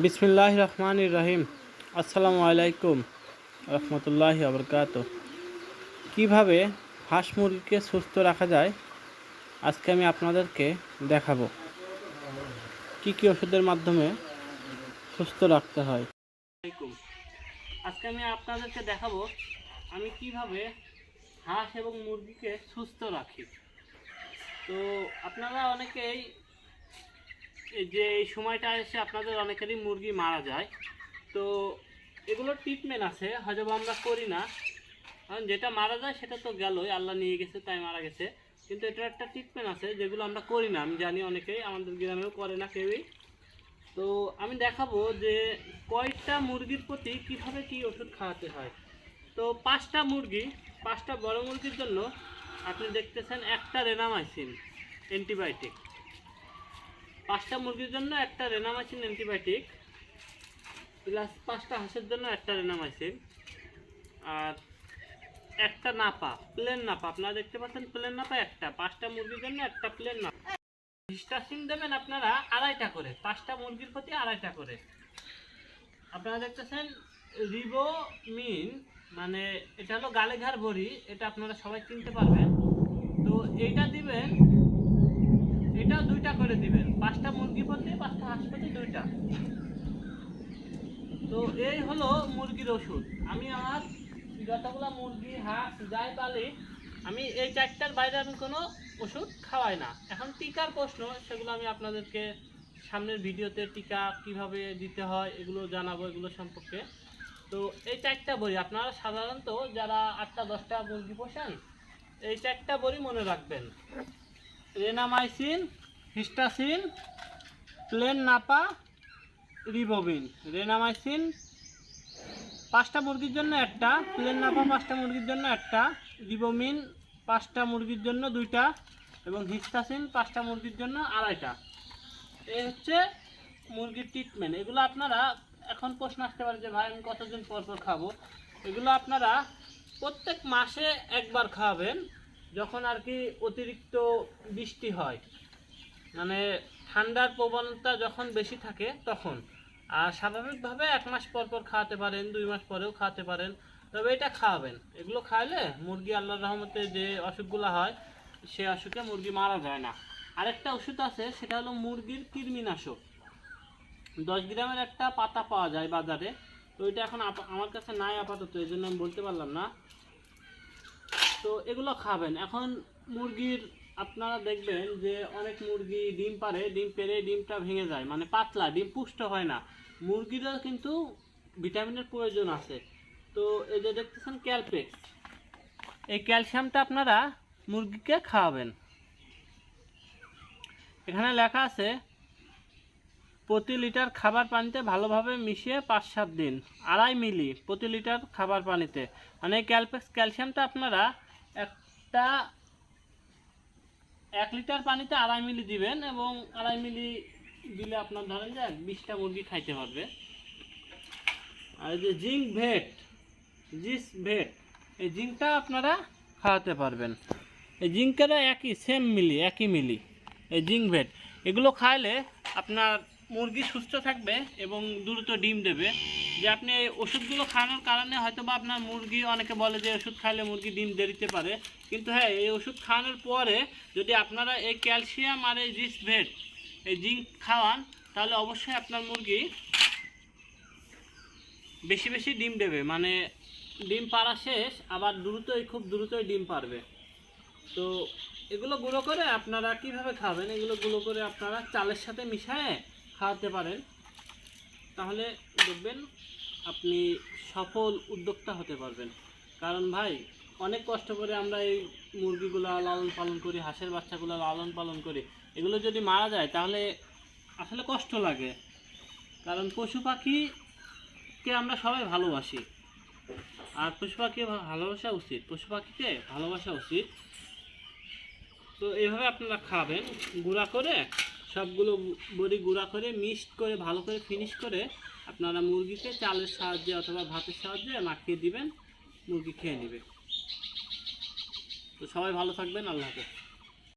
বিসমিল্লাহির রহমানির রহিম। আসসালামু আলাইকুম রহমতুল্লাহি আবরকাত। কীভাবে হাঁস মুরগিকে সুস্থ রাখা যায় আজকে আমি আপনাদেরকে দেখাবো। কি কি ওষুধের মাধ্যমে সুস্থ রাখতে হয়। আজকে আমি আপনাদেরকে দেখাবো আমি কিভাবে হাঁস এবং মুরগিকে সুস্থ রাখি। তো আপনারা অনেকেই যে এই সময়টা এসে আপনাদের অনেকেরই মুরগি মারা যায়, তো এগুলোর ট্রিটমেন্ট আছে, হয়তো আমরা করি না, কারণ যেটা মারা যায় সেটা তো গেলই, আল্লাহ নিয়ে গেছে তাই মারা গেছে, কিন্তু এটার একটা ট্রিটমেন্ট আছে যেগুলো আমরা করি না। আমি জানি অনেকেই, আমাদের গ্রামেও করে না কেউই। তো আমি দেখাবো যে কয়টা মুরগির প্রতি কীভাবে কী ওষুধ খাওয়াতে হয়। তো 5টা মুরগি, 5টা বড় মুরগির জন্য আপনি দেখতেছেন একটা রেনামাইসিন অ্যান্টিবায়োটিক, 5টা মুরগির জন্য একটা রেনামাইসিন অ্যান্টিবায়োটিক, প্লাস 5টা হাঁসের জন্য একটা রেনামাইসিন, আর একটা নাপা, প্লেন নাপা, আপনারা দেখতে পাচ্ছেন প্লেন নাপা একটা, 5টা মুরগির জন্য একটা প্লেন নাপা। হিস্টাসিন দেবেন আপনারা 2.5টা করে, 5টা মুরগির প্রতি 2.5টা করে। আপনারা দেখতেছেন রিবোমিন, মানে এটা হলো গালেঘার বড়ি, এটা আপনারা সবাই চিনতে পারবেন। তো এইটা দিবেন, এটা 2টা করে দিবেন, 5টা মুরগি প্রতি, 5টা হাঁস প্রতি 2টা। তো এই হলো মুরগির ওষুধ। আমি আমার যতগুলো মুরগি হাঁস যাই পালি, আমি এই 4টার বাইরে আমি কোনো ওষুধ খাওয়াই না। এখন টিকার প্রশ্ন, সেগুলো আমি আপনাদেরকে সামনের ভিডিওতে টিকা কিভাবে দিতে হয় এগুলো জানাবো, এগুলো সম্পর্কে। তো এই 4টা বড়ি আপনারা সাধারণত যারা 8টা 10টা মুরগি পোষেন, এই 4টা বড়ি মনে রাখবেন: Renamycin, Histacin, plain Napa, Ribomin. Renamycin 5টা মুরগির জন্য একটা, প্লেন নাপা 5টা মুরগির জন্য একটা, রিবোমিন 5টা মুরগির জন্য 2টা, এবং হিস্টাসিন 5টা মুরগির জন্য 2.5টা। এই হচ্ছে মুরগির ট্রিটমেন্ট। এগুলো আপনারা, এখন প্রশ্ন আসতে পারে যে ভাই আমি কতদিন পর পর খাবো। এগুলো আপনারা প্রত্যেক মাসে একবার খাওয়াবেন, যখন আর কি অতিরিক্ত বৃষ্টি হয়, মানে ঠান্ডার প্রবণতা যখন বেশি থাকে তখন। আর স্বাভাবিকভাবে 1 মাস পর পর খাওয়াতে পারেন, 2 মাস পরেও খাওয়াতে পারেন, তবে এটা খাওয়াবেন। এগুলো খাওয়ালে মুরগি আল্লাহর রহমতে যে অসুখগুলো হয় সে অসুখে মুরগি মারা যায় না। আরেকটা ওষুধ আছে, সেটা হলো মুরগির কৃমিনাশক। 10 গ্রামের একটা পাতা পাওয়া যায় বাজারে, তো এটা এখন আমার কাছে নাই আপাতত, এই জন্য আমি বলতে পারলাম না। তো এগুলো খাবেন। এখন মুরগির আপনারা দেখবেন যে অনেক মুরগি ডিম পারে, ডিম পেরে ডিমটা ভেঙে যায়, মানে পাতলা ডিম, পুষ্ট হয় না। মুরগিরও কিন্তু ভিটামিনের প্রয়োজন আছে। তো এই যে দেখতেছেন ক্যালপ্লেক্স, এই ক্যালসিয়ামটা আপনারা মুরগিকে খাওয়াবেন। এখানে লেখা আছে প্রতি লিটার খাবার পানিতে ভালোভাবে মিশিয়ে 5-7 দিন, 2.5 মিলি প্রতি লিটার খাবার পানিতে। মানে এই ক্যালসিয়ামটা আপনারা 1 লিটার পানিতে 2.5 মিলি দিবেন, এবং 2.5 মিলি দিলে আপনার ধরেন যে 20টা মুরগি খাইতে পারবে। আর এই যে জিঙ্ক ভেট, এই জিঙ্কটা আপনারা খাওয়াতে পারবেন। এই জিঙ্কেরও একই মিলি এই জিঙ্ক ভেট। এগুলো খাইলে আপনার মুরগি সুস্থ থাকবে এবং দ্রুত ডিম দেবে। যে আপনি এই ওষুধগুলো খাওয়ানোর কারণে হয়তো বা আপনার মুরগি, অনেকে বলে যে ওষুধ খাইলে মুরগি ডিম দিতে পারে, কিন্তু হ্যাঁ, এই ওষুধ খাওয়ানোর পরে যদি আপনারা এই ক্যালসিয়াম আর এই ভেট, এই জিঙ্ক খাওয়ান, তাহলে অবশ্যই আপনার মুরগি বেশি বেশি ডিম দেবে, মানে ডিম পাড়া শেষ, আবার খুব দ্রুতই ডিম পারবে। তো এগুলো গুঁড়ো করে আপনারা কিভাবে খাবেন, এগুলো গুঁড়ো করে আপনারা চালের সাথে মিশিয়ে খাওয়াতে পারেন, তাহলে দেখবেন আপনি সফল উদ্যোক্তা হতে পারবেন। কারণ ভাই, অনেক কষ্ট করে আমরা এই মুরগিগুলো লালন পালন করি, হাঁসের বাচ্চাগুলো লালন পালন করি, এগুলো যদি মারা যায় তাহলে আসলে কষ্ট লাগে। কারণ পশু পাখিকে আমরা সবাই ভালোবাসি, আর পশু পাখিকে ভালোবাসা উচিত। তো এইভাবে আপনারা খাবেন, গুঁড়া করে সবগুলো বড়ি গুঁড়া করে মিক্সড করে ভালো করে ফিনিশ করে আপনারা মুরগিকে চালের সাহায্যে অথবা ভাতের সাহায্যে মাখিয়ে দিবেন, মুরগি খেয়ে নেবে। তো সবাই ভালো থাকবেন, আল্লাহ হাফেজ।